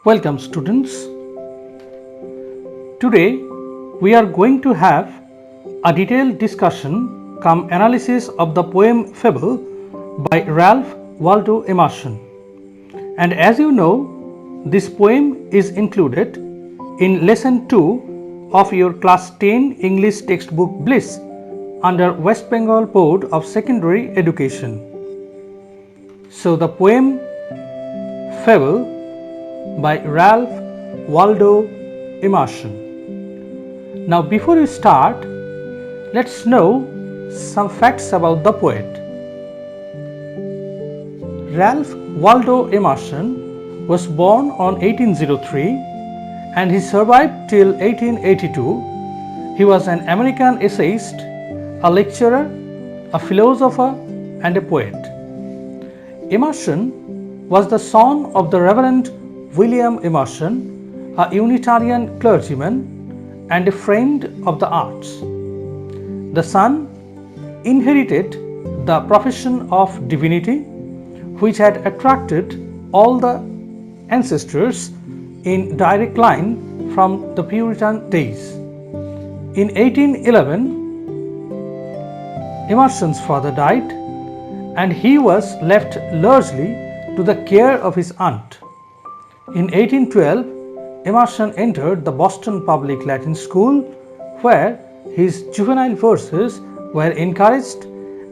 Welcome students. Today we are going to have a detailed discussion cum analysis of the poem Fable by Ralph Waldo Emerson. And as you know, this poem is included in lesson 2 of your class 10 English textbook Bliss under West Bengal Board of Secondary Education. So the poem Fable by Ralph Waldo Emerson. Now before we start, let's know some facts about the poet. Ralph Waldo Emerson was born on 1803 and he survived till 1882. He was an American essayist, a lecturer, a philosopher and a poet. Emerson was the son of the Reverend William Emerson, a Unitarian clergyman and a friend of the arts. The son inherited the profession of divinity, which had attracted all the ancestors in direct line from the Puritan days. In 1811, Emerson's father died and he was left largely to the care of his aunt. In 1812, Emerson entered the Boston Public Latin School, where his juvenile verses were encouraged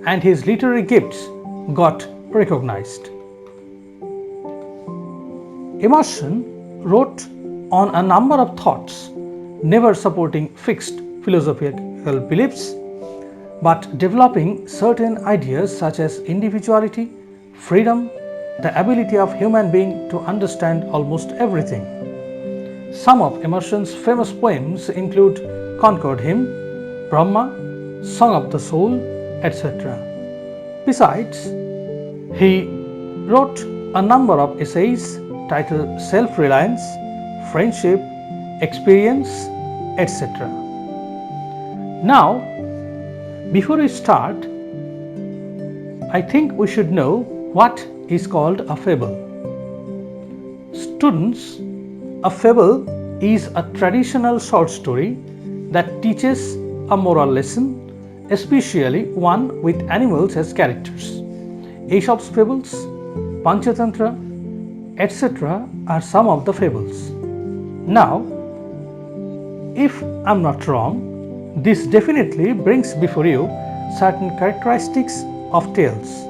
and his literary gifts got recognized. Emerson wrote on a number of thoughts, never supporting fixed philosophical beliefs, but developing certain ideas such as individuality, freedom, the ability of human being to understand almost everything. Some of Emerson's famous poems include Concord Hymn, Brahma, Song of the Soul, etc. Besides, he wrote a number of essays titled Self-Reliance, Friendship, Experience, etc. Now, before we start, I think we should know what is called a fable. Students, a fable is a traditional short story that teaches a moral lesson, especially one with animals as characters. Aesop's fables, Panchatantra, etc. are some of the fables. Now, if I'm not wrong, this definitely brings before you certain characteristics of tales.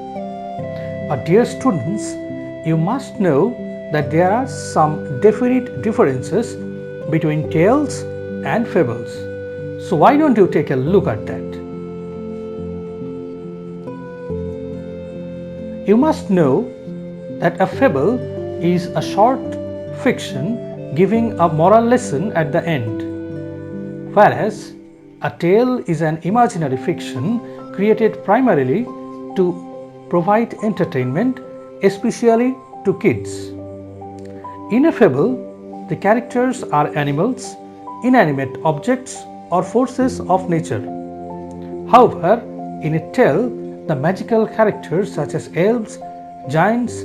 But dear students, you must know that there are some definite differences between tales and fables. So why don't you take a look at that? You must know that a fable is a short fiction giving a moral lesson at the end, whereas a tale is an imaginary fiction created primarily to provide entertainment, especially to kids. In a fable, the characters are animals, inanimate objects, or forces of nature. However, in a tale, the magical characters such as elves, giants,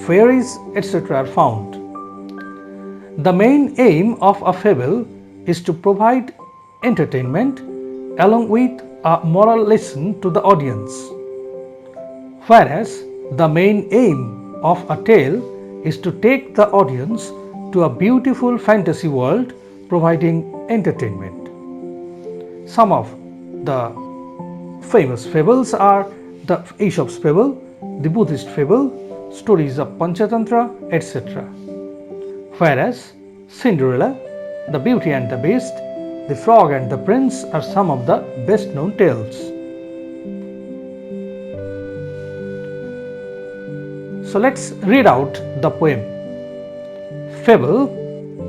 fairies, etc. are found. The main aim of a fable is to provide entertainment along with a moral lesson to the audience, whereas the main aim of a tale is to take the audience to a beautiful fantasy world providing entertainment. Some of the famous fables are the Aesop's fable, the Buddhist fable, stories of Panchatantra, etc. Whereas Cinderella, the Beauty and the Beast, the Frog and the Prince are some of the best known tales. So let's read out the poem Fable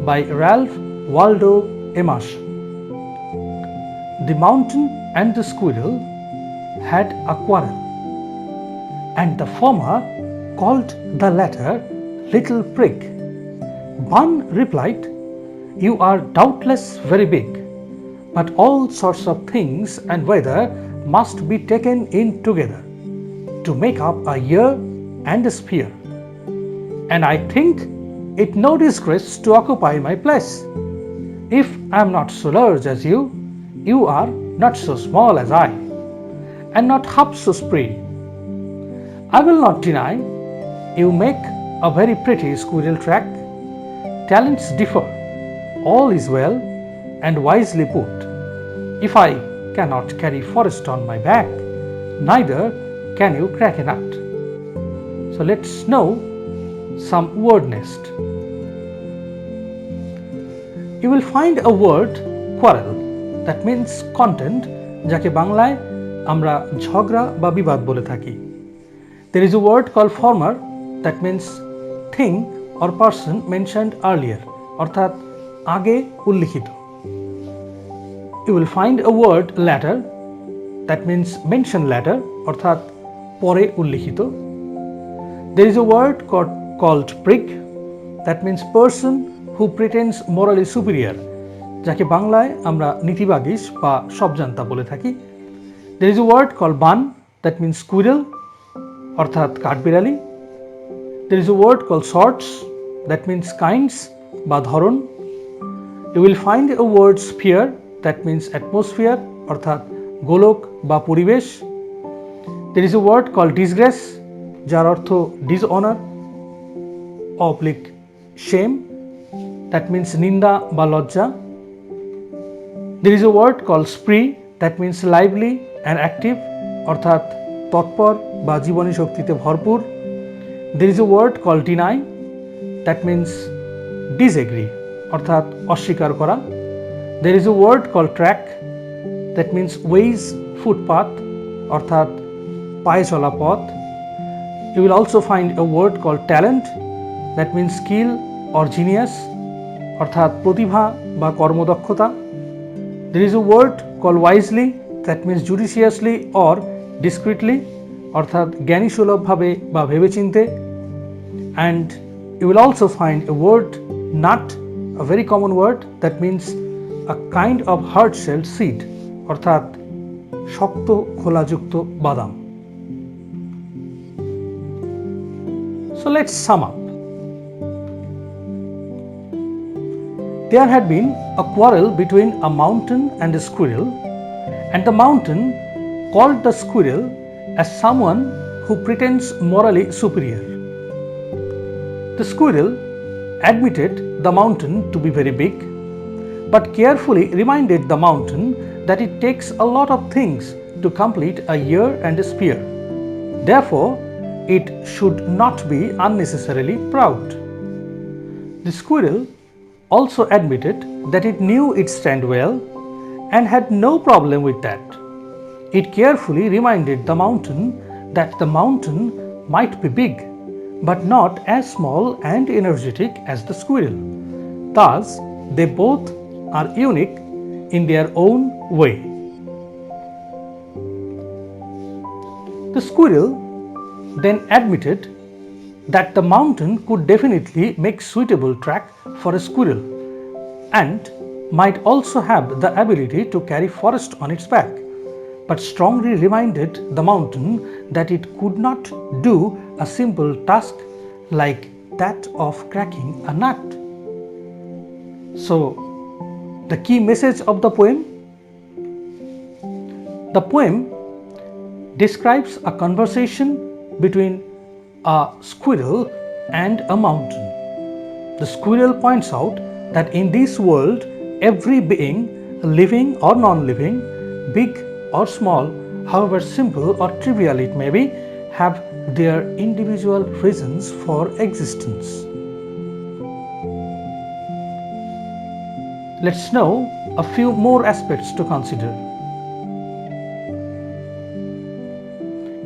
by Ralph Waldo Emerson. The mountain and the squirrel had a quarrel, and the former called the latter Little Prig. One replied, "You are doubtless very big, but all sorts of things and weather must be taken in together to make up a year and a sphere. And I think it no disgrace to occupy my place. If I am not so large as you, you are not so small as I, and not half so spree. I will not deny you make a very pretty squirrel track. Talents differ, all is well and wisely put. If I cannot carry forest on my back, neither can you crack a nut. So let's know some word nest. You will find a word quarrel, that means content, যাকে বাংলায় আমরা ঝগড়া বা বিবাদ বলে থাকি. There is a word called former, that means thing or person mentioned earlier, অর্থাৎ আগে উল্লিখিত. You will find a word latter, that means mentioned latter, অর্থাৎ পরে উল্লিখিত. There is a word called prig, that means person who pretends morally superior, যাকে বাংলায় আমরা নীতিবাগীশ বা সবজান্তা বলে থাকি. There is a word called bun, that means squirrel, অর্থাৎ কাঠবিড়ালি. There is a word called sorts, that means kinds বা ধরন. You will find a word sphere, that means atmosphere, অর্থাৎ গোলক বা পরিবেশ. There is a word called disgrace, যার অর্থ dishonor oblique shame, that means নিন্দা বা লজ্জা. There is a word called spree, that means lively and active, অর্থাৎ তৎপর বা জীবনী শক্তিতে ভরপুর. There is a word called deny, that means disagree, অর্থাৎ অস্বীকার করা. There is a word called track, that means ways, footpath, অর্থাৎ পায়ে চলা পথ. You will also find a word called talent, that means skill or genius, অর্থাৎ প্রতিভা বা কর্মদক্ষতা. There is a word called wisely, that means judiciously or discreetly, অর্থাৎ জ্ঞানীসুলভভাবে বা ভেবেচিন্তে. And you will also find a word nut, a very common word, that means a kind of hard-shelled seed, অর্থাৎ শক্ত খোলাযুক্ত বাদাম. So let's sum up. There had been a quarrel between a mountain and a squirrel, and the mountain called the squirrel as someone who pretends morally superior. The squirrel admitted the mountain to be very big, but carefully reminded the mountain that it takes a lot of things to complete a year and a spear. Therefore, it should not be unnecessarily proud. The squirrel also admitted that it knew its stand well and had no problem with that. It carefully reminded the mountain that the mountain might be big, but not as small and energetic as the squirrel. Thus, they both are unique in their own way. The squirrel then admitted that the mountain could definitely make suitable track for a squirrel and might also have the ability to carry forest on its back, but strongly reminded the mountain that it could not do a simple task like that of cracking a nut. So, the key message of the poem? The poem describes a conversation between a squirrel and a mountain. The squirrel points out that in this world, every being, living or non-living, big or small, however simple or trivial it may be, have their individual reasons for existence. Let's know a few more aspects to consider.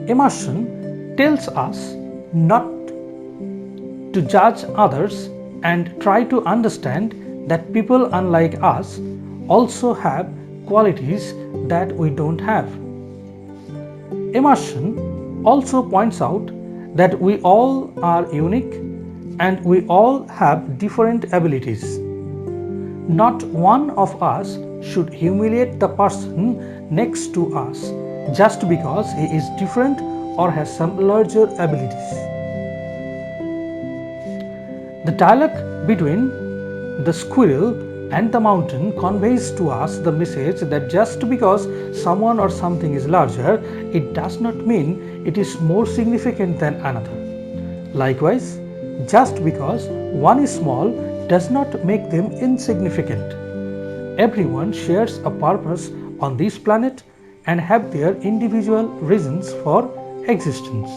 Emerson tells us not to judge others and try to understand that people unlike us also have qualities that we don't have. Emerson also points out that we all are unique and we all have different abilities. Not one of us should humiliate the person next to us just because he is different or has some larger abilities. The dialogue between the squirrel and the mountain conveys to us the message that just because someone or something is larger, it does not mean it is more significant than another. Likewise, just because one is small does not make them insignificant. Everyone shares a purpose on this planet and have their individual reasons for existence.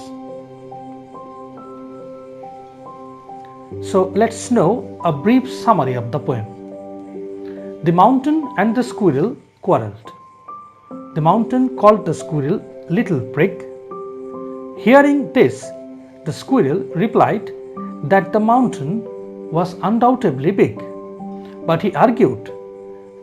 So let's know a brief summary of the poem. The mountain and the squirrel quarreled. The mountain called the squirrel little prig. Hearing this, the squirrel replied that the mountain was undoubtedly big, but he argued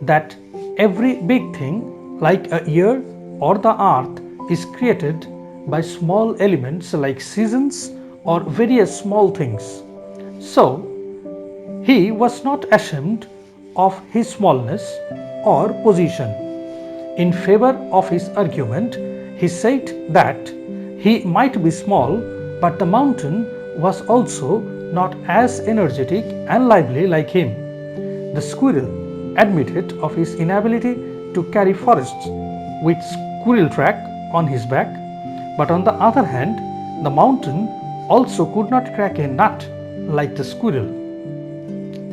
that every big thing like a year or the earth is created by small elements like seasons or various small things. So, he was not ashamed of his smallness or position. In favor of his argument, he said that he might be small, but the mountain was also not as energetic and lively like him. The squirrel admitted of his inability to carry forests with squirrel track on his back, but on the other hand, the mountain also could not crack a nut like the squirrel.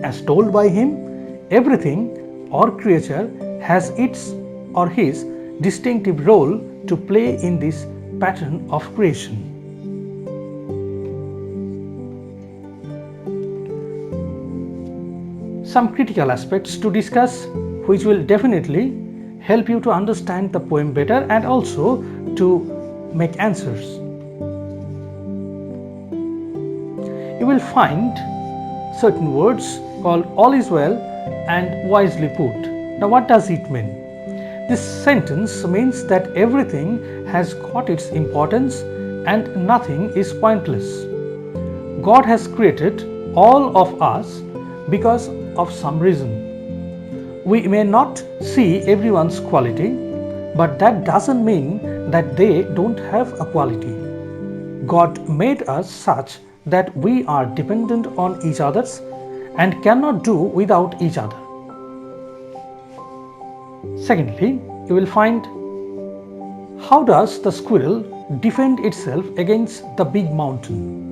As told by him, everything or creature has its or his distinctive role to play in this pattern of creation. Some critical aspects to discuss, which will definitely help you to understand the poem better and also to make answers. You will find certain words called all is well and wisely put. Now what does it mean? This sentence means that everything has got its importance and nothing is pointless. God has created all of us because of some reason. We may not see everyone's quality, but that doesn't mean that they don't have a quality. God made us such that we are dependent on each other and cannot do without each other. Secondly, you will find how does the squirrel defend itself against the big mountain.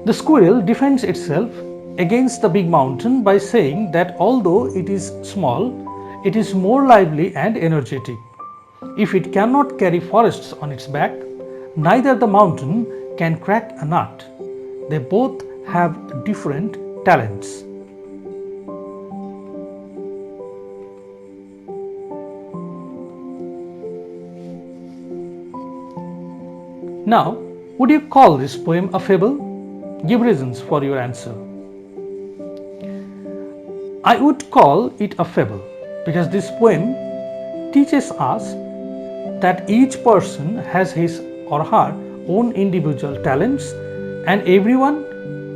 The squirrel defends itself against the big mountain by saying that although it is small, it is more lively and energetic. If it cannot carry forests on its back, neither the mountain can crack a nut. They both have different talents. Now, would you call this poem a fable? Give reasons for your answer. I would call it a fable because this poem teaches us that each person has his or her own individual talents and everyone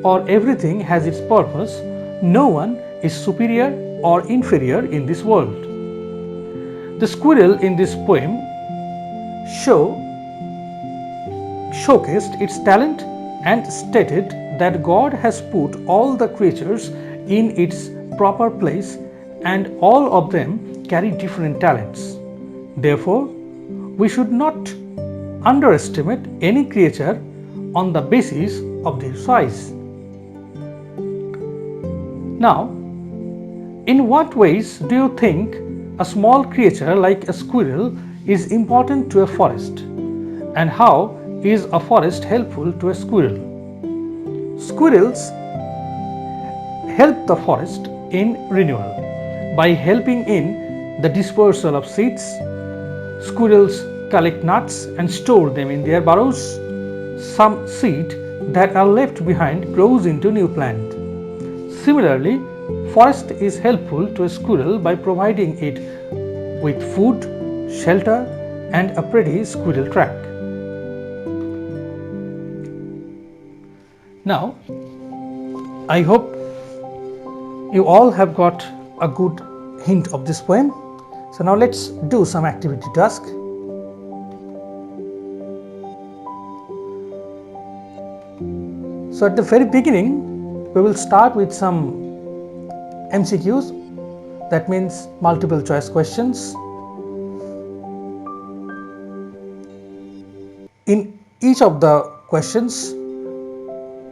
or everything has its purpose. No one is superior or inferior in this world. The squirrel in this poem showcased its talent and stated that God has put all the creatures in its proper place and all of them carry different talents. Therefore, we should not underestimate any creature on the basis of their size. Now, in what ways do you think a small creature like a squirrel is important to a forest? And how is a forest helpful to a squirrel? Squirrels help the forest in renewal by helping in the dispersal of seeds. Squirrels collect nuts and store them in their burrows. Some seed that are left behind grows into new plant. Similarly, forest is helpful to a squirrel by providing it with food, shelter, and a pretty squirrel track. Now, I hope you all have got a good hint of this poem. So now let's do some activity task. So at the very beginning, we will start with some MCQs, that means multiple choice questions. In each of the questions,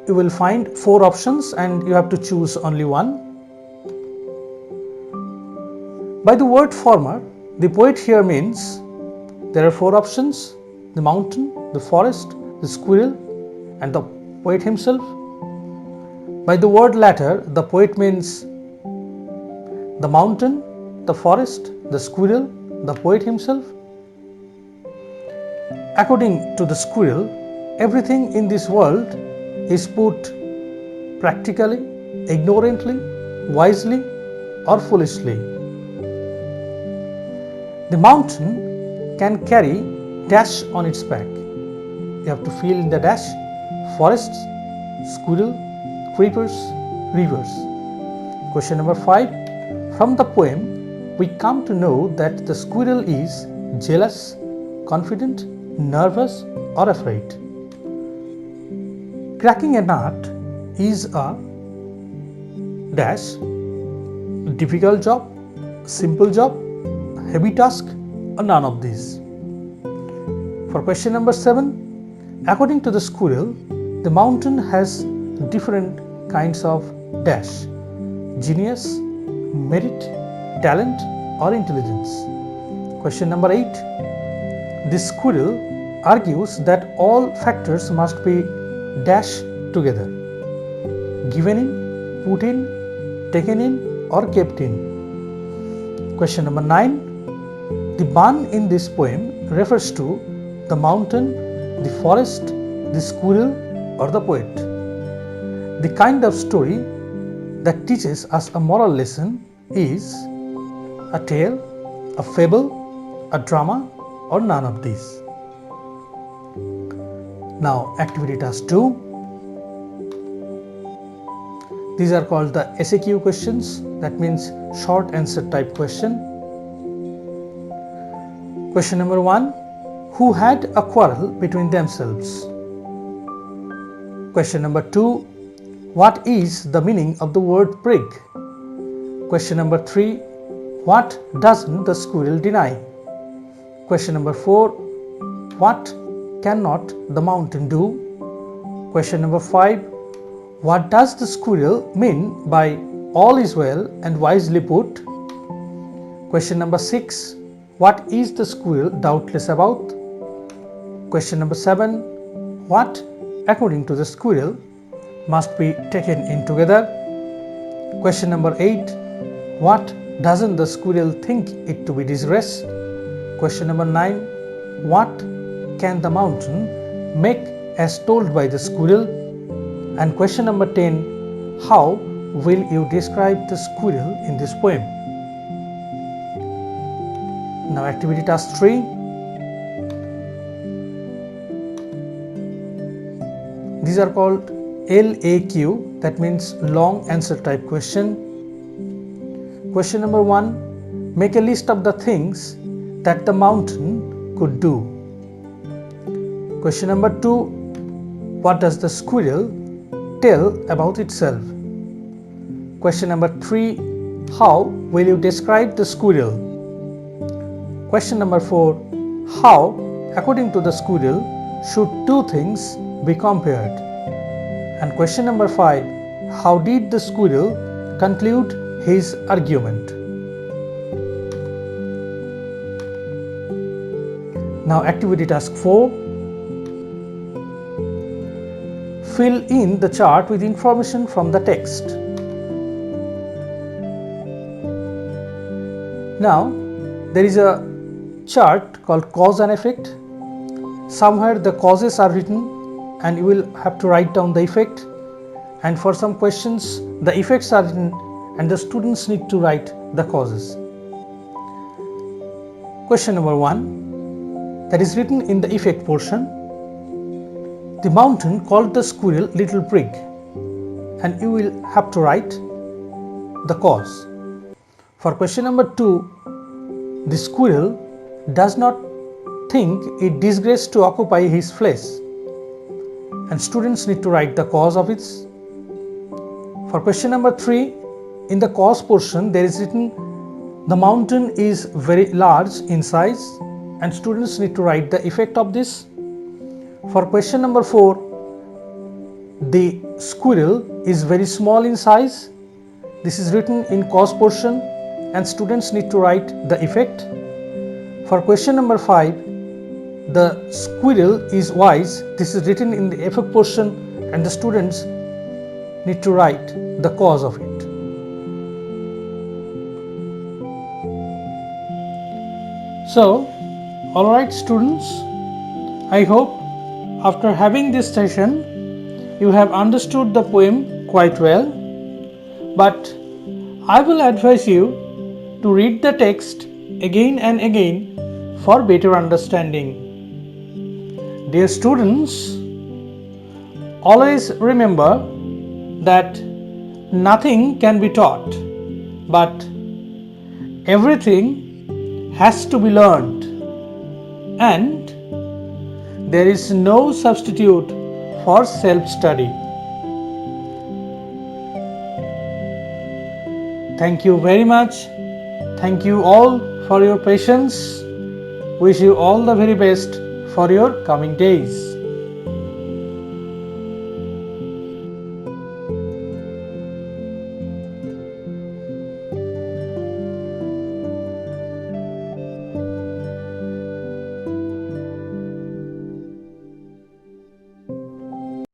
you will find 4 options and you have to choose only one. By the word farmer, the poet here means there are 4 options: the mountain, the forest, the squirrel, and the poet himself. By the word latter, the poet means the mountain, the forest, the squirrel, the poet himself. According to the squirrel, everything in this world is put practically, ignorantly, wisely, or foolishly. The mountain can carry dash on its back. You have to fill in the dash: forests, squirrel, creepers, rivers. Question number 5. From the poem, we come to know that the squirrel is jealous, confident, nervous, or afraid. Cracking a nut is a dash, difficult job, simple job, heavy task, or none of these. For question number 7, according to the squirrel, the mountain has different kinds of dash: genius, merit, talent, or intelligence. Question number 8, the squirrel argues that all factors must be dash together: given in, put in, taken in, or kept in. Question number 9, the bun in this poem refers to the mountain, the forest, the squirrel, or the poet. The kind of story that teaches us a moral lesson is a tale, a fable, a drama, or none of these. Now, activity task 2. These are called the SAQ questions, that means short answer type question. Question number 1. Who had a quarrel between themselves? Question number 2. What is the meaning of the word prig? Question number 3. What doesn't the squirrel deny? Question number 4. What cannot the mountain do? Question number 5. What does the squirrel mean by all is well and wisely put? Question number 6. What is the squirrel doubtless about? Question number 7. What, according to the squirrel, must be taken in together? Question number 8. What doesn't the squirrel think it to be disgrace? Question number 9. What can the mountain make as told by the squirrel? And question number 10. How will you describe the squirrel in this poem? Now, activity task 3. These are called LAQ, that means long answer type question. Question number 1. Make a list of the things that the mountain could do. Question number 2. What does the squirrel tell about itself? Question number 3. How will you describe the squirrel? Question number 4. How, according to the squirrel, should two things be compared? And question number 5. How did the squirrel conclude his argument? Now, activity task 4. Fill in the chart with information from the text. Now, there is a chart called cause and effect. Somewhere the causes are written and you will have to write down the effect, and for some questions the effects are written and the students need to write the causes. Question number 1, that is written in the effect portion. The mountain called the squirrel little prig, and you will have to write the cause. For question number 2, the squirrel does not think it disgrace to occupy his flesh, and students need to write the cause of it. For question number 3, in the cause portion there is written the mountain is very large in size and students need to write the effect of this. For question number 4, the squirrel is very small in size. This is written in cause portion and students need to write the effect. For question number 5, the squirrel is wise. This is written in the effect portion and the students need to write the cause of it. So, alright students, I hope after having this session you have understood the poem quite well, but I will advise you to read the text again and again for better understanding. Dear students, always remember that nothing can be taught, but everything has to be learned, and there is no substitute for self-study. Thank you very much. Thank you all for your patience. Wish you all the very best for your coming days.